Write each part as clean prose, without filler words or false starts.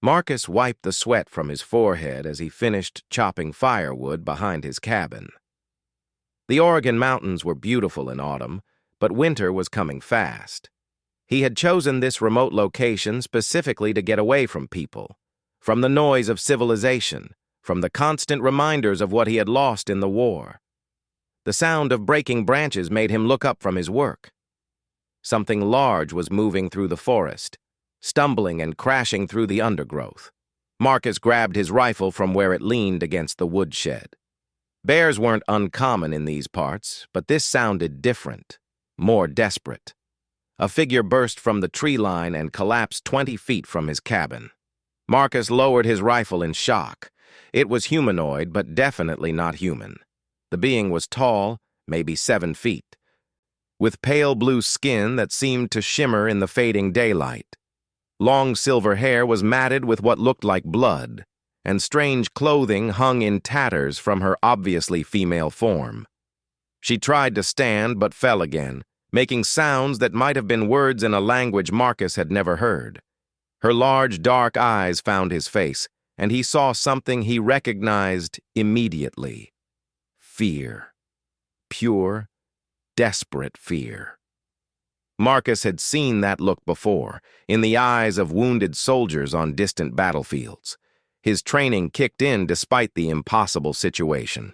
Marcus wiped the sweat from his forehead as he finished chopping firewood behind his cabin. The Oregon mountains were beautiful in autumn, but winter was coming fast. He had chosen this remote location specifically to get away from people, from the noise of civilization, from the constant reminders of what he had lost in the war. The sound of breaking branches made him look up from his work. Something large was moving through the forest, stumbling and crashing through the undergrowth. Marcus grabbed his rifle from where it leaned against the woodshed. Bears weren't uncommon in these parts, but this sounded different, more desperate. A figure burst from the tree line and collapsed 20 feet from his cabin. Marcus lowered his rifle in shock. It was humanoid, but definitely not human. The being was tall, maybe 7 feet, with pale blue skin that seemed to shimmer in the fading daylight. Long silver hair was matted with what looked like blood, and strange clothing hung in tatters from her obviously female form. She tried to stand but fell again, making sounds that might have been words in a language Marcus had never heard. Her large, dark eyes found his face, and he saw something he recognized immediately. Fear. Pure, desperate fear. Marcus had seen that look before, in the eyes of wounded soldiers on distant battlefields. His training kicked in despite the impossible situation.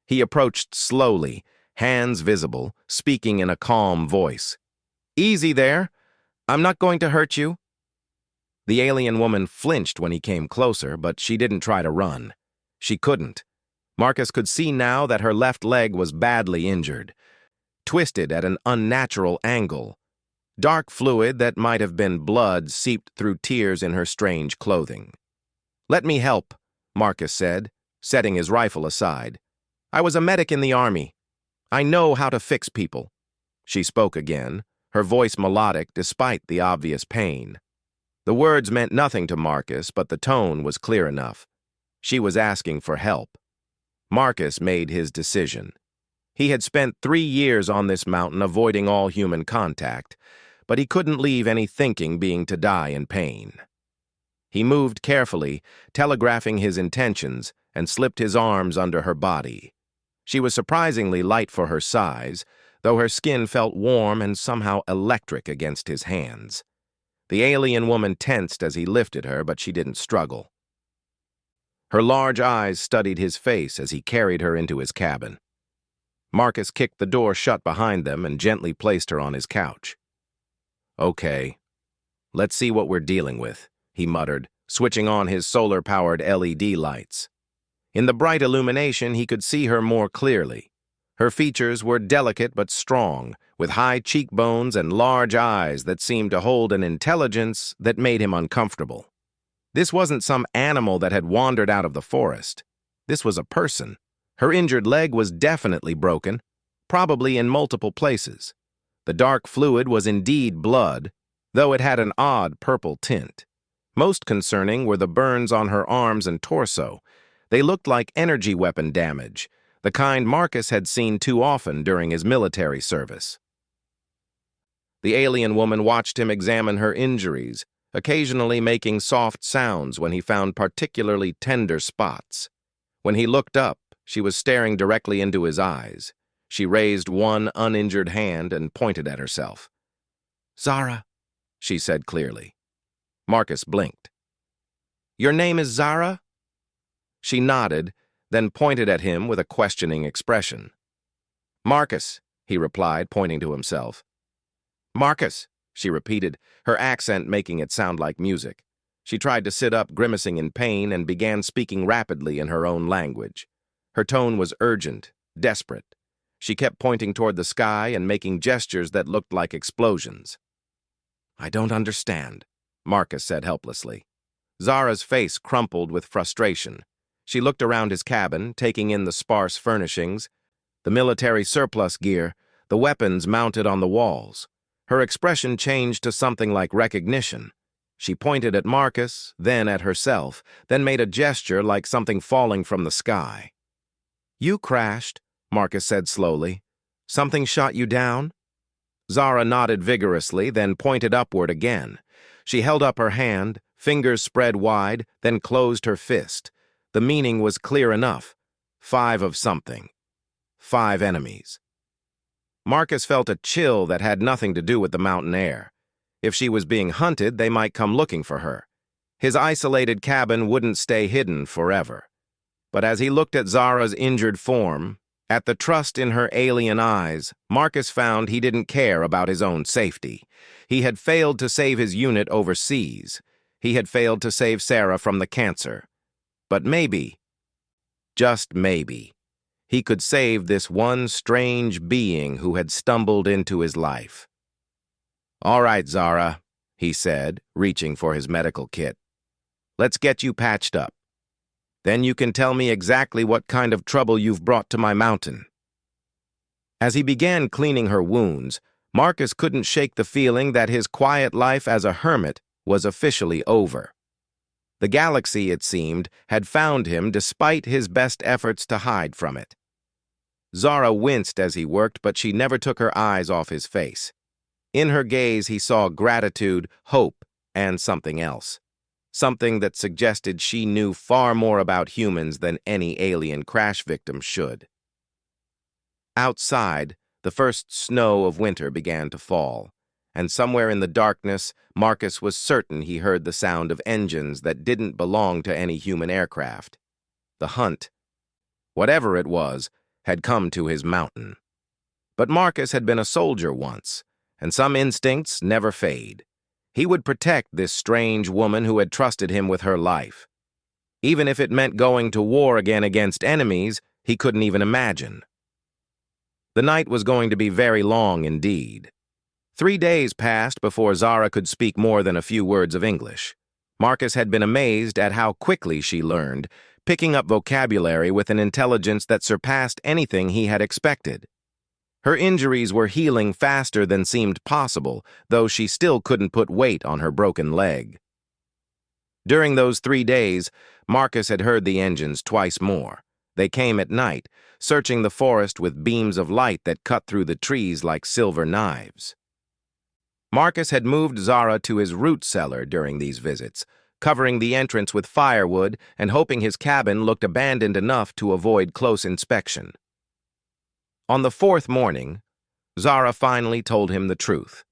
He approached slowly, hands visible, speaking in a calm voice. "Easy there. I'm not going to hurt you." The alien woman flinched when he came closer, but she didn't try to run. She couldn't. Marcus could see now that her left leg was badly injured, twisted at an unnatural angle. Dark fluid that might have been blood seeped through tears in her strange clothing. "Let me help," Marcus said, setting his rifle aside. "I was a medic in the army. I know how to fix people." She spoke again, her voice melodic despite the obvious pain. The words meant nothing to Marcus, but the tone was clear enough. She was asking for help. Marcus made his decision. He had spent 3 years on this mountain avoiding all human contact, but he couldn't leave any thinking being to die in pain. He moved carefully, telegraphing his intentions, and slipped his arms under her body. She was surprisingly light for her size, though her skin felt warm and somehow electric against his hands. The alien woman tensed as he lifted her, but she didn't struggle. Her large eyes studied his face as he carried her into his cabin. Marcus kicked the door shut behind them and gently placed her on his couch. "Okay, let's see what we're dealing with," he muttered, switching on his solar-powered LED lights. In the bright illumination, he could see her more clearly. Her features were delicate but strong, with high cheekbones and large eyes that seemed to hold an intelligence that made him uncomfortable. This wasn't some animal that had wandered out of the forest. This was a person. Her injured leg was definitely broken, probably in multiple places. The dark fluid was indeed blood, though it had an odd purple tint. Most concerning were the burns on her arms and torso. They looked like energy weapon damage, the kind Marcus had seen too often during his military service. The alien woman watched him examine her injuries, occasionally making soft sounds when he found particularly tender spots. When he looked up, she was staring directly into his eyes. She raised one uninjured hand and pointed at herself. "Zara," she said clearly. Marcus blinked. "Your name is Zara?" She nodded, then pointed at him with a questioning expression. "Marcus," he replied, pointing to himself. "Marcus," she repeated, her accent making it sound like music. She tried to sit up, grimacing in pain, and began speaking rapidly in her own language. Her tone was urgent, desperate. She kept pointing toward the sky and making gestures that looked like explosions. "I don't understand," Marcus said helplessly. Zara's face crumpled with frustration. She looked around his cabin, taking in the sparse furnishings, the military surplus gear, the weapons mounted on the walls. Her expression changed to something like recognition. She pointed at Marcus, then at herself, then made a gesture like something falling from the sky. "You crashed," Marcus said slowly. "Something shot you down?" Zara nodded vigorously, then pointed upward again. She held up her hand, fingers spread wide, then closed her fist. The meaning was clear enough. 5 of something. 5 enemies. Marcus felt a chill that had nothing to do with the mountain air. If she was being hunted, they might come looking for her. His isolated cabin wouldn't stay hidden forever. But as he looked at Zara's injured form, at the trust in her alien eyes, Marcus found he didn't care about his own safety. He had failed to save his unit overseas. He had failed to save Sarah from the cancer. But maybe, just maybe, he could save this one strange being who had stumbled into his life. "All right, Zara," he said, reaching for his medical kit. "Let's get you patched up. Then you can tell me exactly what kind of trouble you've brought to my mountain." As he began cleaning her wounds, Marcus couldn't shake the feeling that his quiet life as a hermit was officially over. The galaxy, it seemed, had found him despite his best efforts to hide from it. Zara winced as he worked, but she never took her eyes off his face. In her gaze, he saw gratitude, hope, and something else. Something that suggested she knew far more about humans than any alien crash victim should. Outside, the first snow of winter began to fall, and somewhere in the darkness, Marcus was certain he heard the sound of engines that didn't belong to any human aircraft. The hunt, whatever it was, had come to his mountain. But Marcus had been a soldier once, and some instincts never fade. He would protect this strange woman who had trusted him with her life. Even if it meant going to war again against enemies he couldn't even imagine. The night was going to be very long indeed. 3 days passed before Zara could speak more than a few words of English. Marcus had been amazed at how quickly she learned, picking up vocabulary with an intelligence that surpassed anything he had expected. Her injuries were healing faster than seemed possible, though she still couldn't put weight on her broken leg. During those 3 days, Marcus had heard the engines twice more. They came at night, searching the forest with beams of light that cut through the trees like silver knives. Marcus had moved Zara to his root cellar during these visits, covering the entrance with firewood and hoping his cabin looked abandoned enough to avoid close inspection. On the 4th morning, Zara finally told him the truth.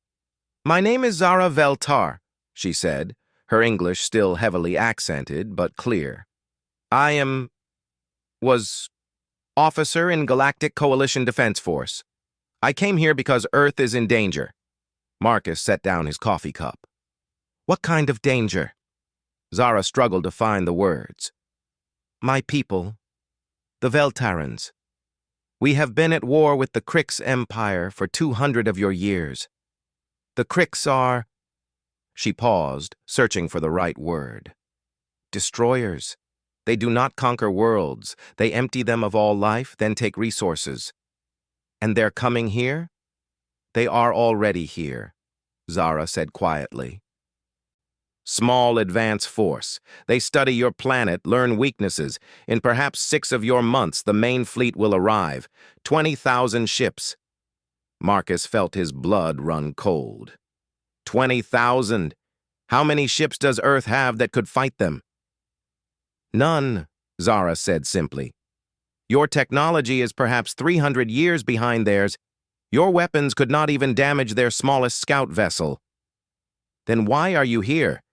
"My name is Zara Veltar," she said, her English still heavily accented but clear. "I was officer in Galactic Coalition Defense Force. I came here because Earth is in danger." Marcus set down his coffee cup. "What kind of danger?" Zara struggled to find the words. "My people, the Veltarans. We have been at war with the Krix Empire for 200 of your years. The Krix are—" She paused, searching for the right word. "Destroyers. They do not conquer worlds. They empty them of all life, then take resources. And they're coming here?" "They are already here," Zara said quietly. "Small advance force. They study your planet, learn weaknesses. In perhaps 6 of your months, the main fleet will arrive. 20,000 ships." Marcus felt his blood run cold. 20,000. How many ships does Earth have that could fight them? "None," Zara said simply. "Your technology is perhaps 300 years behind theirs. Your weapons could not even damage their smallest scout vessel. Then why are you here,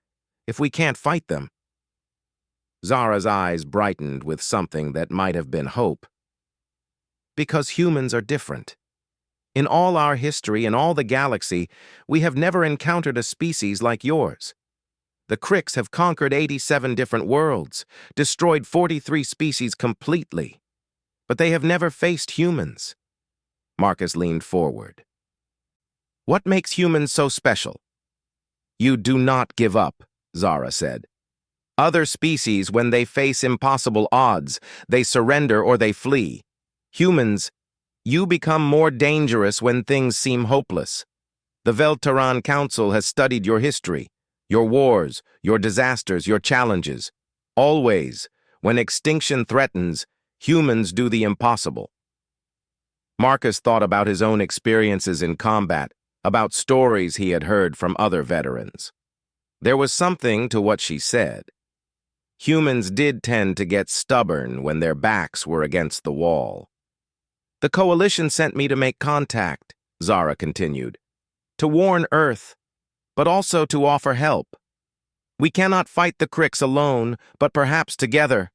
if we can't fight them?" Zara's eyes brightened with something that might have been hope. "Because humans are different. In all our history, in all the galaxy, we have never encountered a species like yours. The Krix have conquered 87 different worlds, destroyed 43 species completely, but they have never faced humans." Marcus leaned forward. "What makes humans so special?" "You do not give up," Zara said. "Other species, when they face impossible odds, they surrender or they flee. Humans, you become more dangerous when things seem hopeless. The Veltaran Council has studied your history, your wars, your disasters, your challenges. Always, when extinction threatens, humans do the impossible." Marcus thought about his own experiences in combat, about stories he had heard from other veterans. There was something to what she said. Humans did tend to get stubborn when their backs were against the wall. The Coalition sent me to make contact, Zara continued, to warn Earth, but also to offer help. We cannot fight the Cricks alone, but perhaps together.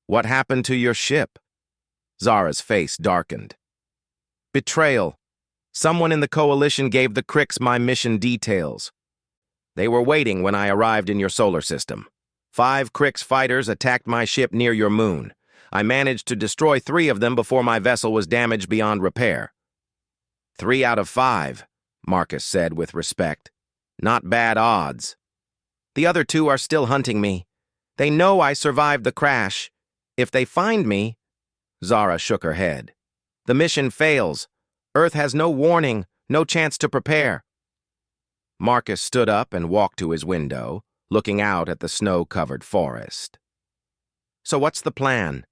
What happened to your ship? Zara's face darkened. Betrayal. Someone in the Coalition gave the Cricks my mission details. They were waiting when I arrived in your solar system. 5 Cricks fighters attacked my ship near your moon. I managed to destroy 3 of them before my vessel was damaged beyond repair. 3 out of 5, Marcus said with respect. Not bad odds. The other 2 are still hunting me. They know I survived the crash. If they find me... Zara shook her head. The mission fails. Earth has no warning, no chance to prepare. Marcus stood up and walked to his window, looking out at the snow-covered forest. So what's the plan?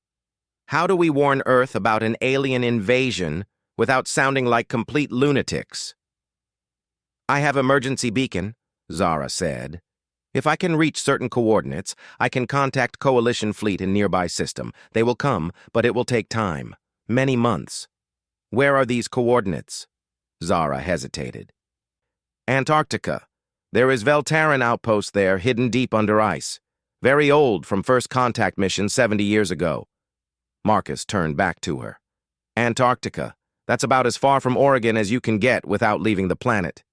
How do we warn Earth about an alien invasion without sounding like complete lunatics? I have emergency beacon, Zara said. If I can reach certain coordinates, I can contact Coalition fleet in nearby system. They will come, but it will take time. Many months. Where are these coordinates? Zara hesitated. Antarctica. There is Veltaran outpost there, hidden deep under ice. Very old, from first contact mission 70 years ago. Marcus turned back to her. Antarctica. That's about as far from Oregon as you can get without leaving the planet.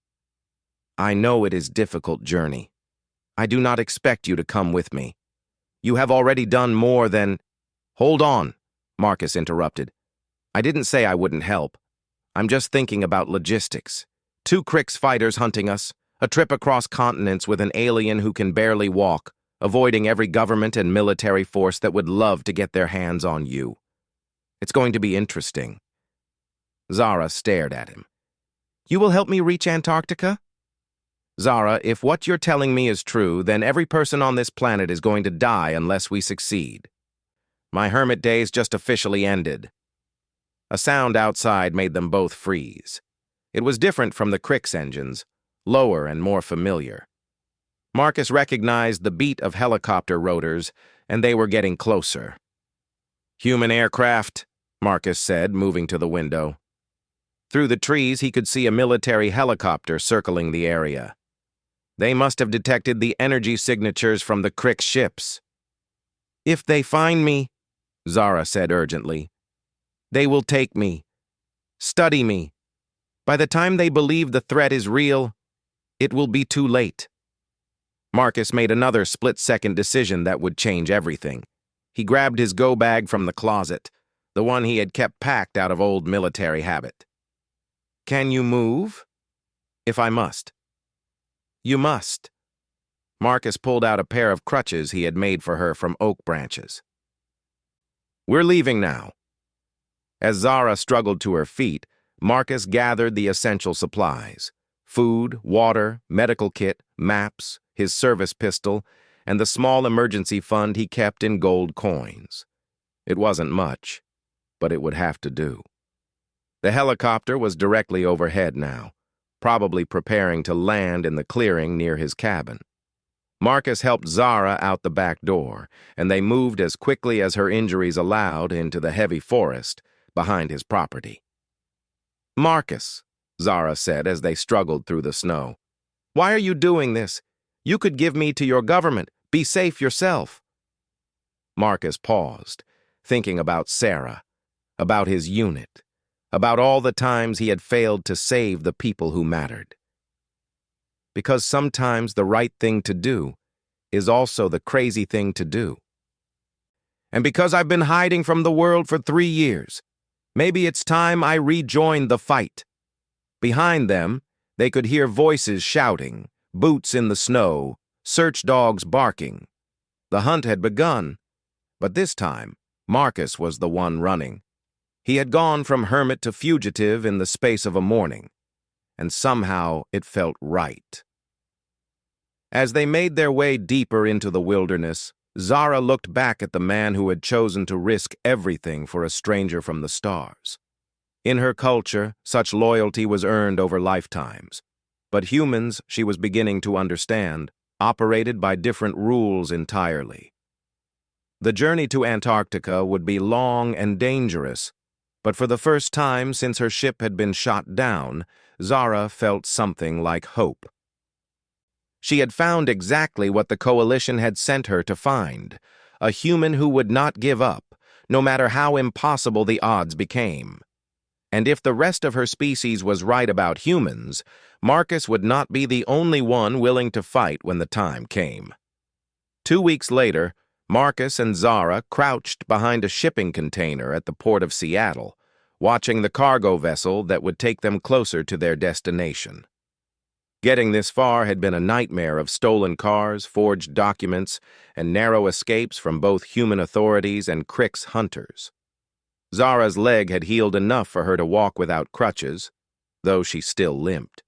I know it is a difficult journey. I do not expect you to come with me. You have already done more than... Hold on, Marcus interrupted. I didn't say I wouldn't help. I'm just thinking about logistics. 2 Cricks fighters hunting us, a trip across continents with an alien who can barely walk, avoiding every government and military force that would love to get their hands on you. It's going to be interesting. Zara stared at him. You will help me reach Antarctica? Zara, if what you're telling me is true, then every person on this planet is going to die unless we succeed. My hermit days just officially ended. A sound outside made them both freeze. It was different from the Cricks engines, lower and more familiar. Marcus recognized the beat of helicopter rotors, and they were getting closer. Human aircraft, Marcus said, moving to the window. Through the trees, he could see a military helicopter circling the area. They must have detected the energy signatures from the Crick ships. If they find me, Zara said urgently, they will take me, study me. By the time they believe the threat is real, it will be too late. Marcus made another split-second decision that would change everything. He grabbed his go-bag from the closet, the one he had kept packed out of old military habit. Can you move? If I must. You must. Marcus pulled out a pair of crutches he had made for her from oak branches. We're leaving now. As Zara struggled to her feet, Marcus gathered the essential supplies: food, water, medical kit, maps, his service pistol, and the small emergency fund he kept in gold coins. It wasn't much, but it would have to do. The helicopter was directly overhead now, probably preparing to land in the clearing near his cabin. Marcus helped Zara out the back door, and they moved as quickly as her injuries allowed into the heavy forest behind his property. Marcus, Zara said as they struggled through the snow, why are you doing this? You could give me to your government. Be safe yourself. Marcus paused, thinking about Sarah, about his unit, about all the times he had failed to save the people who mattered. Because sometimes the right thing to do is also the crazy thing to do. And because I've been hiding from the world for 3 years, maybe it's time I rejoined the fight. Behind them, they could hear voices shouting, boots in the snow, search dogs barking. The hunt had begun, but this time, Marcus was the one running. He had gone from hermit to fugitive in the space of a morning, and somehow it felt right. As they made their way deeper into the wilderness, Zara looked back at the man who had chosen to risk everything for a stranger from the stars. In her culture, such loyalty was earned over lifetimes, but humans, she was beginning to understand, operated by different rules entirely. The journey to Antarctica would be long and dangerous, but for the first time since her ship had been shot down, Zara felt something like hope. She had found exactly what the Coalition had sent her to find, a human who would not give up, no matter how impossible the odds became. And if the rest of her species was right about humans, Marcus would not be the only one willing to fight when the time came. 2 weeks later, Marcus and Zara crouched behind a shipping container at the port of Seattle, watching the cargo vessel that would take them closer to their destination. Getting this far had been a nightmare of stolen cars, forged documents, and narrow escapes from both human authorities and Crick's hunters. Zara's leg had healed enough for her to walk without crutches, though she still limped.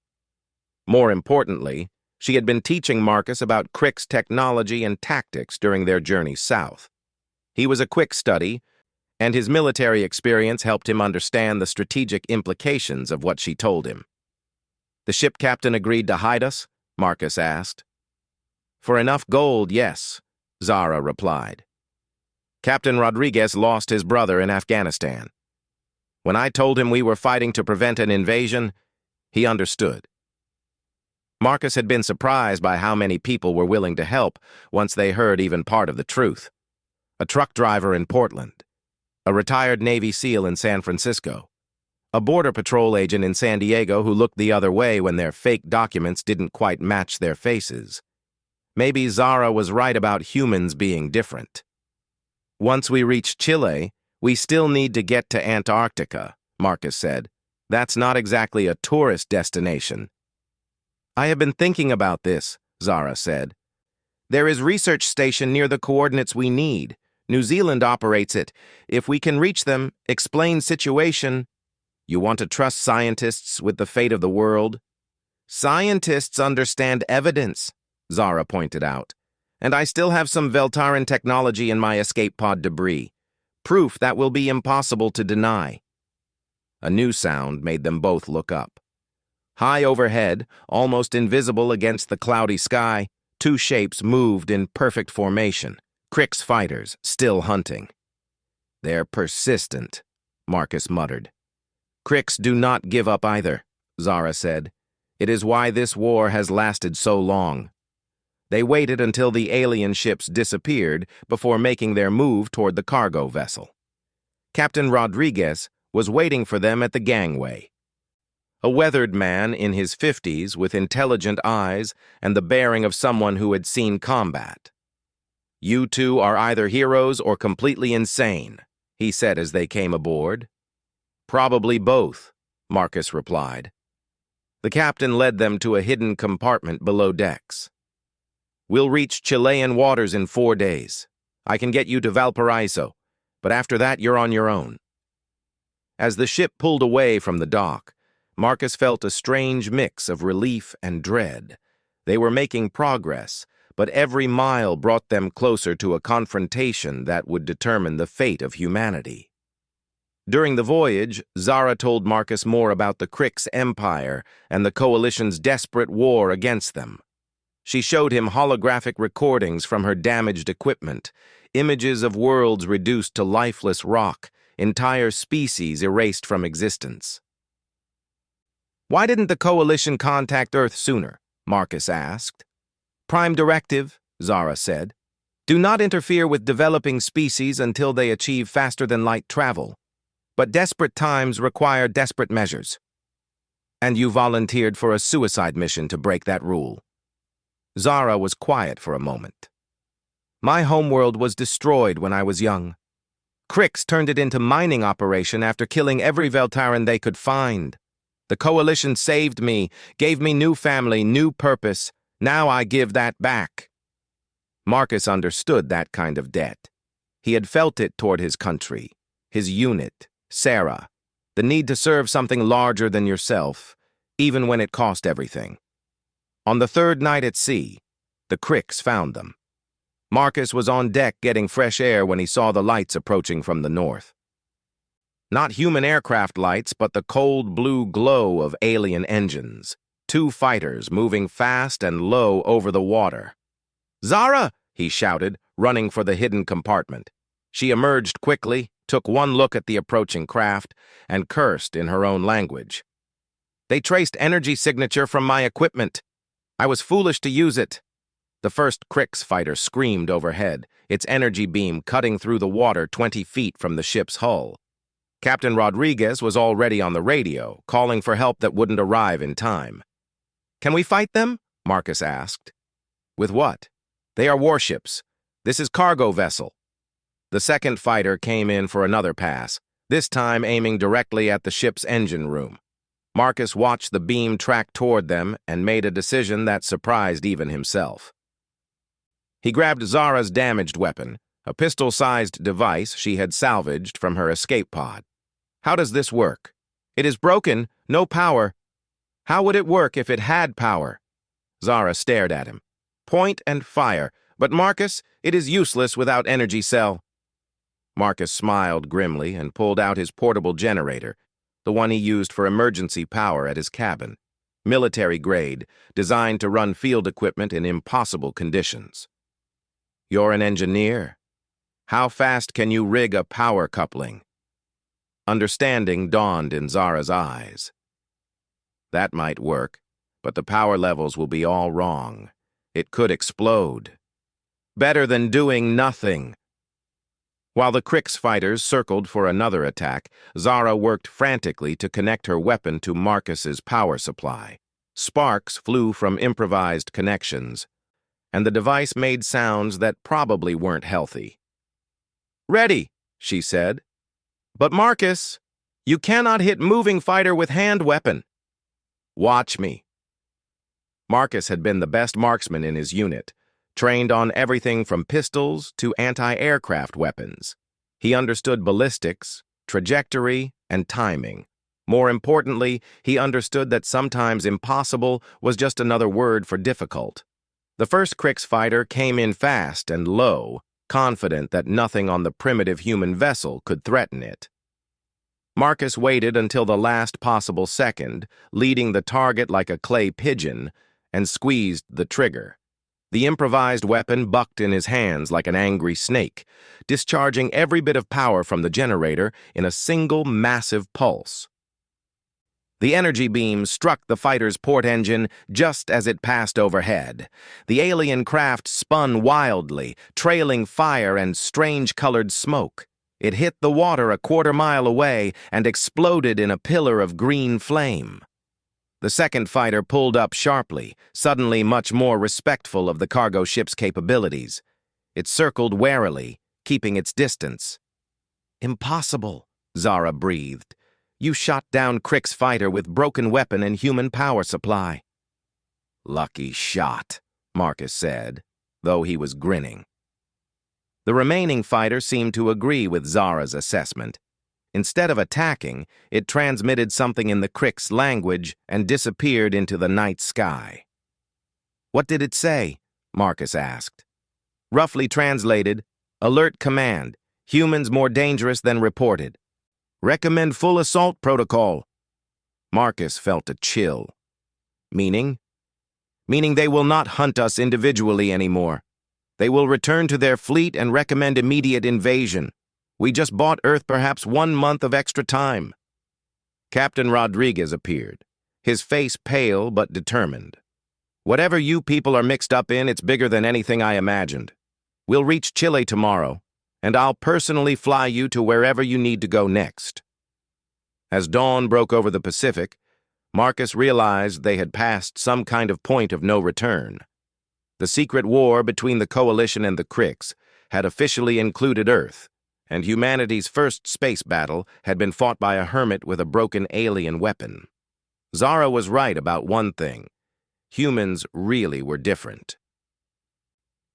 More importantly, she had been teaching Marcus about Crick's technology and tactics during their journey south. He was a quick study, and his military experience helped him understand the strategic implications of what she told him. "The ship captain agreed to hide us?" Marcus asked. "For enough gold, yes," Zara replied. "Captain Rodriguez lost his brother in Afghanistan. When I told him we were fighting to prevent an invasion, he understood." Marcus had been surprised by how many people were willing to help once they heard even part of the truth. A truck driver in Portland, a retired Navy SEAL in San Francisco, a Border Patrol agent in San Diego who looked the other way when their fake documents didn't quite match their faces. Maybe Zara was right about humans being different. "Once we reach Chile, we still need to get to Antarctica," Marcus said. "That's not exactly a tourist destination." "I have been thinking about this," Zara said. "There is a research station near the coordinates we need. New Zealand operates it. If we can reach them, explain situation." "You want to trust scientists with the fate of the world?" "Scientists understand evidence," Zara pointed out. "And I still have some Veltaran technology in my escape pod debris. Proof that will be impossible to deny." A new sound made them both look up. High overhead, almost invisible against the cloudy sky, two shapes moved in perfect formation, Crick's fighters still hunting. "They're persistent," Marcus muttered. "Cricks do not give up either," Zara said. "It is why this war has lasted so long." They waited until the alien ships disappeared before making their move toward the cargo vessel. Captain Rodriguez was waiting for them at the gangway. A weathered man in his 50s with intelligent eyes and the bearing of someone who had seen combat. "You two are either heroes or completely insane," he said as they came aboard. "Probably both," Marcus replied. The captain led them to a hidden compartment below decks. "We'll reach Chilean waters in 4 days. I can get you to Valparaiso, but after that you're on your own." As the ship pulled away from the dock, Marcus felt a strange mix of relief and dread. They were making progress, but every mile brought them closer to a confrontation that would determine the fate of humanity. During the voyage, Zara told Marcus more about the Crick's empire and the Coalition's desperate war against them. She showed him holographic recordings from her damaged equipment, images of worlds reduced to lifeless rock, entire species erased from existence. "Why didn't the Coalition contact Earth sooner?" Marcus asked. "Prime directive," Zara said. "Do not interfere with developing species until they achieve faster-than-light travel. But desperate times require desperate measures." "And you volunteered for a suicide mission to break that rule." Zara was quiet for a moment. "My homeworld was destroyed when I was young. Cricks turned it into mining operation after killing every Veltaran they could find. The Coalition saved me, gave me new family, new purpose. Now I give that back." Marcus understood that kind of debt. He had felt it toward his country, his unit, Sarah, the need to serve something larger than yourself, even when it cost everything. On the 3rd night at sea, the Cricks found them. Marcus was on deck getting fresh air when he saw the lights approaching from the north. Not human aircraft lights, but the cold blue glow of alien engines. 2 fighters moving fast and low over the water, "Zara!" he shouted, running for the hidden compartment. She emerged quickly, took one look at the approaching craft, and cursed in her own language. "They traced energy signature from my equipment. I was foolish to use it." The first Crix fighter screamed overhead, its energy beam cutting through the water 20 feet from the ship's hull. Captain Rodriguez was already on the radio, calling for help that wouldn't arrive in time. "Can we fight them?" Marcus asked. "With what?" "They are warships. This is cargo vessel." The second fighter came in for another pass, this time aiming directly at the ship's engine room. Marcus watched the beam track toward them and made a decision that surprised even himself. He grabbed Zara's damaged weapon, a pistol-sized device she had salvaged from her escape pod. "How does this work?" "It is broken, no power." "How would it work if it had power?" Zara stared at him. "Point and fire, but Marcus, it is useless without energy cell." Marcus smiled grimly and pulled out his portable generator, the one he used for emergency power at his cabin. Military grade, designed to run field equipment in impossible conditions. "You're an engineer. How fast can you rig a power coupling?" Understanding dawned in Zara's eyes. "That might work, but the power levels will be all wrong. It could explode. Better than doing nothing." While the Crix fighters circled for another attack, Zara worked frantically to connect her weapon to Marcus's power supply. Sparks flew from improvised connections, and the device made sounds that probably weren't healthy. "Ready," she said. "But Marcus, you cannot hit moving fighter with hand weapon." "Watch me." Marcus had been the best marksman in his unit, trained on everything from pistols to anti-aircraft weapons. He understood ballistics, trajectory, and timing. More importantly, he understood that sometimes impossible was just another word for difficult. The first Crix fighter came in fast and low, confident that nothing on the primitive human vessel could threaten it. Marcus waited until the last possible second, leading the target like a clay pigeon, and squeezed the trigger. The improvised weapon bucked in his hands like an angry snake, discharging every bit of power from the generator in a single massive pulse. The energy beam struck the fighter's port engine just as it passed overhead. The alien craft spun wildly, trailing fire and strange-colored smoke. It hit the water a quarter-mile away and exploded in a pillar of green flame. The second fighter pulled up sharply, suddenly much more respectful of the cargo ship's capabilities. It circled warily, keeping its distance. "Impossible," Zara breathed. "You shot down Crix fighter with broken weapon and human power supply." "Lucky shot," Marcus said, though he was grinning. The remaining fighter seemed to agree with Zara's assessment. Instead of attacking, it transmitted something in the Crix language and disappeared into the night sky. "What did it say?" Marcus asked. Roughly translated, "Alert command. Humans more dangerous than reported. Recommend full assault protocol." Marcus felt a chill. "Meaning?" "Meaning they will not hunt us individually anymore. They will return to their fleet and recommend immediate invasion. We just bought Earth perhaps 1 month of extra time." Captain Rodriguez appeared, his face pale but determined. "Whatever you people are mixed up in, it's bigger than anything I imagined. We'll reach Chile tomorrow, and I'll personally fly you to wherever you need to go next." As dawn broke over the Pacific, Marcus realized they had passed some kind of point of no return. The secret war between the Coalition and the Crix had officially included Earth, and humanity's first space battle had been fought by a hermit with a broken alien weapon. Zara was right about one thing. Humans really were different.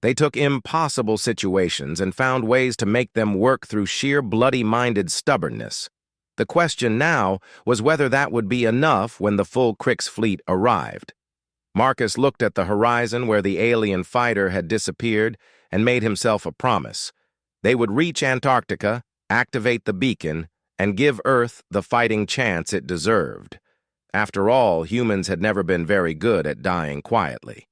They took impossible situations and found ways to make them work through sheer bloody-minded stubbornness. The question now was whether that would be enough when the full Crix fleet arrived. Marcus looked at the horizon where the alien fighter had disappeared and made himself a promise. They would reach Antarctica, activate the beacon, and give Earth the fighting chance it deserved. After all, humans had never been very good at dying quietly.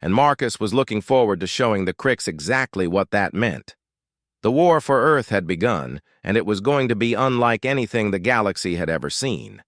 and Marcus was looking forward to showing the Cricks exactly what that meant. The war for Earth had begun, and it was going to be unlike anything the galaxy had ever seen.